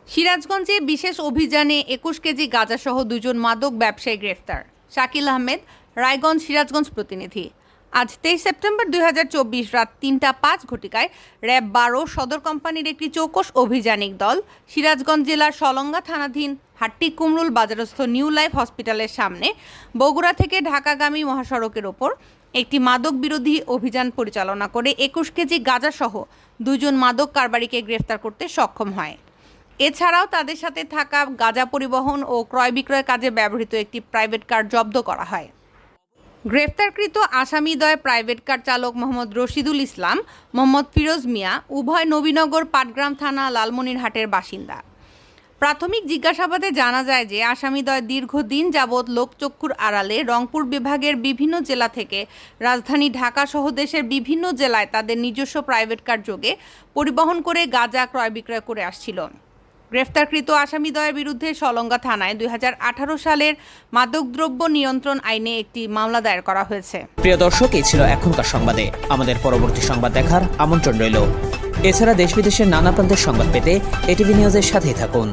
সিরাজগঞ্জে বিশেষ অভিযানে ২১ কেজি গাঁজাসহ দুজন মাদক ব্যবসায়ী গ্রেফতার। শাকিল আহমেদ, রায়গঞ্জ সিরাজগঞ্জ প্রতিনিধি। আজ ২৩ সেপ্টেম্বর ২০২৪ রাত ৩টা ৫ ঘটিকায় র্যাব ১২ সদর কোম্পানির একটি চৌকস অভিযানিক দল সিরাজগঞ্জ জেলার সলঙ্গা থানাধীন হাট্টি কুমরুল বাজারস্থ নিউ লাইফ হসপিটালের সামনে বগুড়া থেকে ঢাকাগামী মহাসড়কের ওপর একটি মাদক বিরোধী অভিযান পরিচালনা করে ২১ কেজি গাঁজাসহ দুজন মাদক কারবারিকে গ্রেফতার করতে সক্ষম হয়। এছাড়াও তাদের সাথে থাকা গাঁজা পরিবহন ও ক্রয় বিক্রয় কাজে ব্যবহৃত একটি প্রাইভেট কার জব্দ করা হয়। গ্রেফতারকৃত আসামিদ্বয় প্রাইভেট কার চালক মোহাম্মদ রশিদুল ইসলাম, মোহাম্মদ ফিরোজ মিয়া, উভয় নবীনগর পাটগ্রাম থানা লালমনিরহাটের বাসিন্দা। প্রাথমিক জিজ্ঞাসাবাদে জানা যায় যে আসামিদ্বয় দীর্ঘদিন যাবৎ লোকচক্ষুর আড়ালে রংপুর বিভাগের বিভিন্ন জেলা থেকে রাজধানী ঢাকা সহ দেশের বিভিন্ন জেলায় তাদের নিজস্ব প্রাইভেট কার যোগে পরিবহন করে গাঁজা ক্রয় বিক্রয় করে আসছিল। গ্রেফতারকৃত আসামিদ্বয়ের বিরুদ্ধে সলঙ্গা থানায় ২০১৮ সালের মাদকদ্রব্য নিয়ন্ত্রণ আইনে একটি মামলা দায়ের করা হয়েছে। প্রিয় দর্শক, এই ছিল এখনকার সংবাদে। আমাদের পরবর্তী সংবাদ দেখার আমন্ত্রণ রইল। এছাড়া দেশ বিদেশের নানা প্রান্তের সংবাদ পেতে এটিভি নিউজের সাথেই থাকুন।